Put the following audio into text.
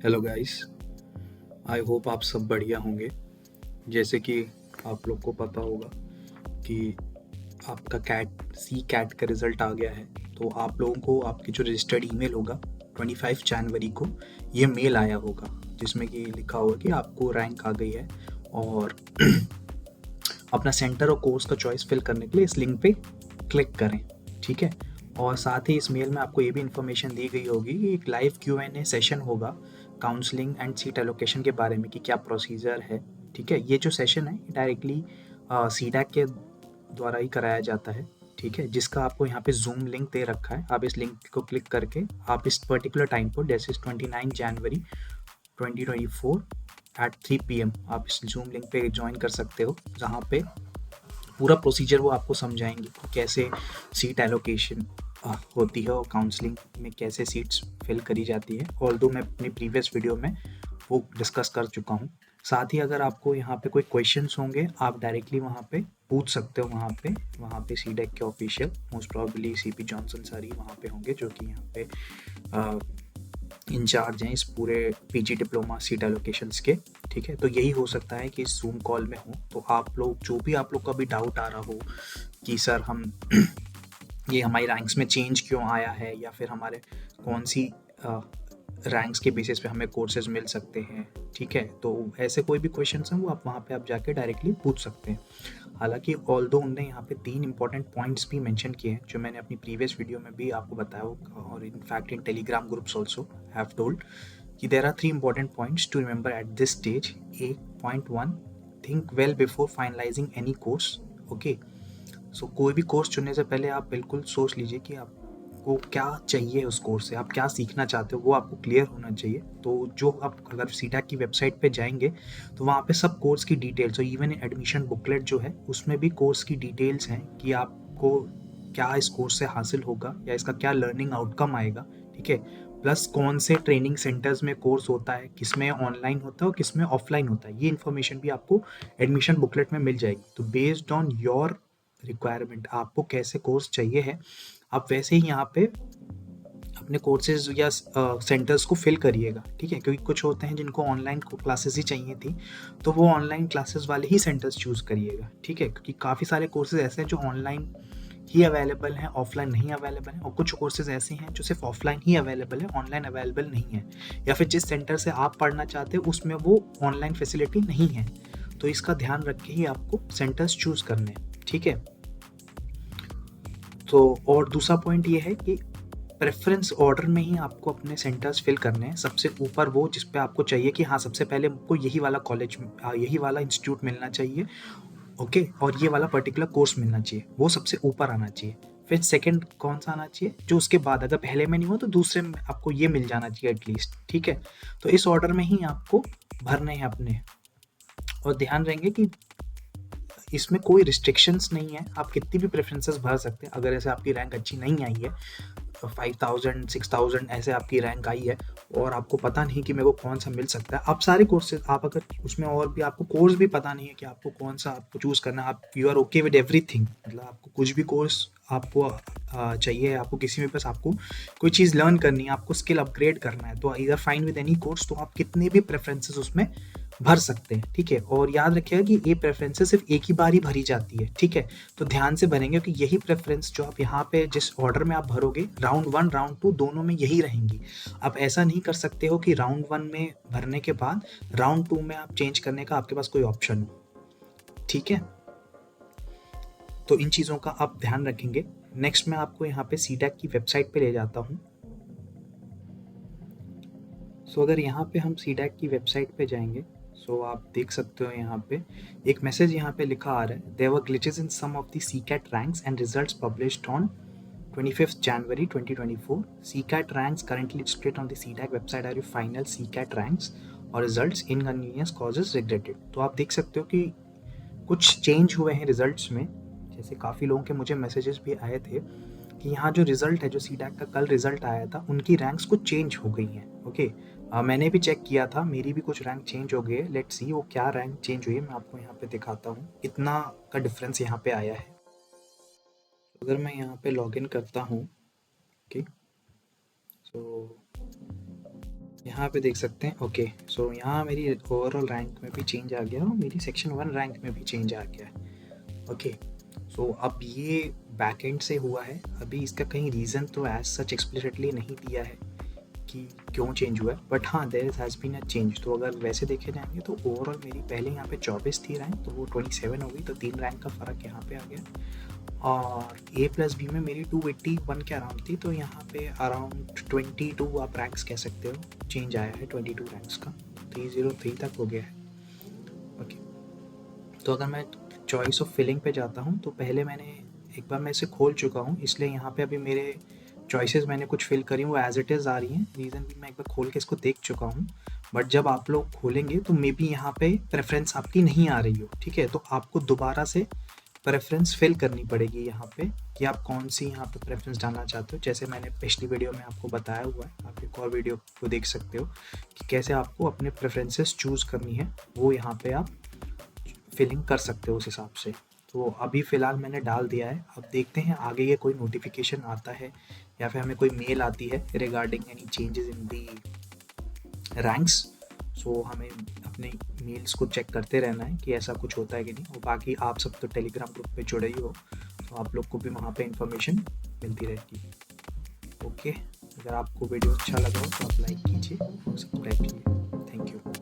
Hello guys, I hope आप सब बढ़िया होंगे। जैसे कि आप लोग को पता होगा कि आपका कैट का रिज़ल्ट आ गया है। तो आप लोगों को आपकी जो रजिस्टर्ड ईमेल होगा 25 जनवरी को ये मेल आया होगा, जिसमें कि लिखा होगा कि आपको रैंक आ गई है और अपना सेंटर और कोर्स का चॉइस फिल करने के लिए इस लिंक पे क्लिक करें। ठीक है। और साथ ही इस मेल में आपको ये भी इन्फॉर्मेशन दी गई होगी कि एक लाइव Q&A सेशन होगा काउंसलिंग एंड सीट एलोकेशन के बारे में कि क्या प्रोसीजर है। ठीक है। ये जो सेशन है डायरेक्टली सीडैक के द्वारा ही कराया जाता है। ठीक है। जिसका आपको यहाँ पे जूम लिंक दे रखा है। आप इस लिंक को क्लिक करके आप इस पर्टिकुलर टाइम पर जैसे 29 जनवरी 2024 एट 3 PM आप इस जूम लिंक पे ज्वाइन कर सकते हो, जहाँ पे पूरा प्रोसीजर वो आपको समझाएंगे कि कैसे सीट एलोकेशन होती है और काउंसलिंग में कैसे सीट्स फिल करी जाती है। ऑल्दो मैं अपनी प्रीवियस वीडियो में वो डिस्कस कर चुका हूँ। साथ ही अगर आपको यहाँ पे कोई क्वेश्चंस होंगे आप डायरेक्टली वहाँ पे पूछ सकते हो। वहाँ पे सीडेक के official most probably CP Johnson sir ही वहाँ पे होंगे, जो कि यहाँ पे इंचार्ज हैं इस पूरे PG डिप्लोमा सीट एलोकेशंस के। ठीक है। तो यही हो सकता है कि इस जूम कॉल में हो तो आप लोग जो भी आप लोग का भी डाउट आ रहा हो कि सर हम ये हमारी रैंक्स में चेंज क्यों आया है, या फिर हमारे कौन सी रैंक्स के बेसिस पे हमें कोर्सेज मिल सकते हैं। ठीक है। तो ऐसे कोई भी क्वेश्चन हैं वो आप वहाँ पे आप जाके डायरेक्टली पूछ सकते हैं। हालांकि ऑल्दो उनने यहाँ पे 3 इंपॉर्टेंट पॉइंट्स भी मेंशन किए हैं जो मैंने अपनी प्रीवियस वीडियो में भी आपको बताया होगा, और in fact in Telegram groups also have told कि there are 3 important points to remember at this stage. Point 1, think well before finalizing any course. Okay. So कोई भी कोर्स चुनने से पहले आप बिल्कुल सोच लीजिए कि आपको क्या चाहिए उस कोर्स से, आप क्या सीखना चाहते हो, वो आपको क्लियर होना चाहिए। तो जो आप अगर सीडैक की वेबसाइट पे जाएंगे तो वहाँ पे सब कोर्स की डिटेल्स, और इवन एडमिशन बुकलेट जो है उसमें भी कोर्स की डिटेल्स हैं कि आपको क्या इस कोर्स से हासिल होगा या इसका क्या लर्निंग आउटकम आएगा। ठीक है। प्लस कौन से ट्रेनिंग सेंटर्स में कोर्स होता है, किस में ऑनलाइन होता है और किस में ऑफलाइन होता है, ये इन्फॉर्मेशन भी आपको एडमिशन बुकलेट में मिल जाएगी। तो बेस्ड ऑन योर रिक्वायरमेंट, आपको कैसे कोर्स चाहिए है, आप वैसे ही यहाँ पे अपने कोर्सेज या सेंटर्स को फिल करिएगा। ठीक है। क्योंकि कुछ होते हैं जिनको ऑनलाइन क्लासेस ही चाहिए थी, तो वो ऑनलाइन क्लासेस वाले ही सेंटर्स चूज करिएगा। ठीक है। क्योंकि काफ़ी सारे कोर्सेज ऐसे हैं जो ऑनलाइन ही अवेलेबल हैं, ऑफलाइन नहीं अवेलेबल हैं, और कुछ कोर्सेज ऐसे हैं जो सिर्फ ऑफलाइन ही अवेलेबल है, ऑनलाइन अवेलेबल नहीं है, या फिर जिस सेंटर से आप पढ़ना चाहते हो उसमें वो ऑनलाइन फैसिलिटी नहीं है। तो इसका ध्यान रख के ही आपको सेंटर्स चूज करने हैं। ठीक है। तो और दूसरा पॉइंट ये है कि प्रेफरेंस ऑर्डर में ही आपको अपने सेंटर्स फिल करने हैं। सबसे ऊपर वो जिस पे आपको चाहिए कि हाँ सबसे पहले आपको यही वाला कॉलेज, यही वाला इंस्टीट्यूट मिलना चाहिए। ओके। और ये वाला पर्टिकुलर कोर्स मिलना चाहिए, वो सबसे ऊपर आना चाहिए। फिर सेकंड कौन सा आना चाहिए, जो उसके बाद, अगर पहले में नहीं हो तो दूसरे में आपको ये मिल जाना चाहिए एटलीस्ट। ठीक है। तो इस ऑर्डर में ही आपको भरने हैं अपने, और ध्यान रहेंगे कि इसमें कोई रिस्ट्रिक्शंस नहीं है, आप कितनी भी प्रेफरेंसेस भर सकते हैं। अगर ऐसे आपकी रैंक अच्छी नहीं आई है, 5000 6000 ऐसे आपकी रैंक आई है और आपको पता नहीं कि मेरे को कौन सा मिल सकता है, आप सारे कोर्सेज, आप अगर उसमें और भी आपको कोर्स भी पता नहीं है कि आपको कौन सा आपको चूज़ करना है, आप you are okay with everything, मतलब आपको कुछ भी कोर्स आपको चाहिए, आपको किसी में बस आपको कोई चीज़ लर्न करनी है, आपको स्किल अपग्रेड करना है, तो इधर फाइन विद एनी कोर्स, तो आप कितने भी प्रेफरेंसेस उसमें भर सकते हैं। ठीक है। और याद रखिएगा कि ये प्रेफरेंसेस सिर्फ एक ही बार ही भरी जाती है। ठीक है। तो ध्यान से भरेंगे कि यही प्रेफरेंस जो आप यहाँ पे जिस ऑर्डर में आप भरोगे, राउंड 1 राउंड 2 दोनों में यही रहेंगी। आप ऐसा नहीं कर सकते हो कि राउंड 1 में भरने के बाद राउंड 2 में आप चेंज करने का आपके पास कोई ऑप्शन हो। ठीक है। तो इन चीज़ों का आप ध्यान रखेंगे। नेक्स्ट मैं आपको यहाँ पे सीडैक की वेबसाइट पे ले जाता हूँ। सो अगर यहाँ पे हम सीडैक की वेबसाइट पे जाएंगे, सो आप देख सकते हो यहाँ पे एक मैसेज यहाँ पे लिखा आ रहा है, there were glitches in some of the CCAT ranks and results published on 25th January 2024. CCAT ranks currently displayed on the CDAC website are your final CCAT ranks और results inconvenience causes regretted। तो आप देख सकते हो कि कुछ change हुए हैं रिजल्ट्स में। जैसे काफ़ी लोगों के मुझे मैसेजेस भी आए थे कि यहाँ जो रिज़ल्ट है, जो सीडैक का कल रिज़ल्ट आया था, उनकी रैंक्स कुछ चेंज हो गई हैं। ओके। मैंने भी चेक किया था, मेरी भी कुछ रैंक चेंज हो गई है। लेट्स सी वो क्या रैंक चेंज हुई है, मैं आपको यहाँ पे दिखाता हूँ कितना का डिफरेंस यहाँ पे आया है। अगर मैं यहाँ पे लॉगिन करता हूँ, ओके, सो यहाँ पे देख सकते हैं। ओके, सो यहाँ मेरी ओवरऑल रैंक में भी चेंज आ गया और मेरी सेक्शन 1 रैंक में भी चेंज आ गया है। ओके, सो अब ये बैकएंड से हुआ है। अभी इसका कहीं रीज़न तो एज सच एक्सप्लिसिटली नहीं दिया है कि क्यों चेंज हुआ है, बट हाँ there has been a change. तो अगर वैसे देखे जाएंगे तो ओवरऑल मेरी पहले यहाँ पे 24 थी रैंक, तो वो 27 हो गई, तो 3 रैंक का फ़र्क यहाँ पे आ गया। और ए प्लस बी में मेरी 281 के अराउंड थी, तो यहाँ पे अराउंड 22 आप रैंक्स कह सकते हो चेंज आया है, 22 रैंक्स का, 303 तक हो गया है। ओके, तो अगर मैं चॉइस ऑफ फिलिंग पे जाता हूँ तो पहले मैंने एक बार मैं इसे खोल चुका हूँ, इसलिए यहाँ पे अभी मेरे चॉइसेस मैंने कुछ फिल करी वो एज इट इज़ आ रही हैं। रीज़न भी मैं एक बार खोल के इसको देख चुका हूँ, बट जब आप लोग खोलेंगे तो मे बी यहाँ पे प्रेफरेंस आपकी नहीं आ रही हो, ठीक है, तो आपको दोबारा से प्रेफरेंस फिल करनी पड़ेगी यहाँ पे कि आप कौन सी यहाँ पे प्रेफरेंस डालना चाहते हो। जैसे मैंने पिछली वीडियो में आपको बताया हुआ है, आप एक और वीडियो को देख सकते हो कि कैसे आपको अपने प्रेफरेंसेस चूज़ करनी है, वो यहाँ पे आप फिलिंग कर सकते हो उस हिसाब से। तो अभी फ़िलहाल मैंने डाल दिया है, अब देखते हैं आगे ये कोई नोटिफिकेशन आता है या फिर हमें कोई मेल आती है regarding any changes in the ranks. So हमें अपने मेल्स को चेक करते रहना है कि ऐसा कुछ होता है कि नहीं। और बाकी आप सब तो टेलीग्राम ग्रुप पे जुड़े ही हो, तो आप लोग को भी वहाँ पे इन्फॉर्मेशन मिलती रहेगी। ओके, अगर आपको वीडियो अच्छा लगा हो तो आप लाइक कीजिए और सब्सक्राइब कीजिए। Thank you.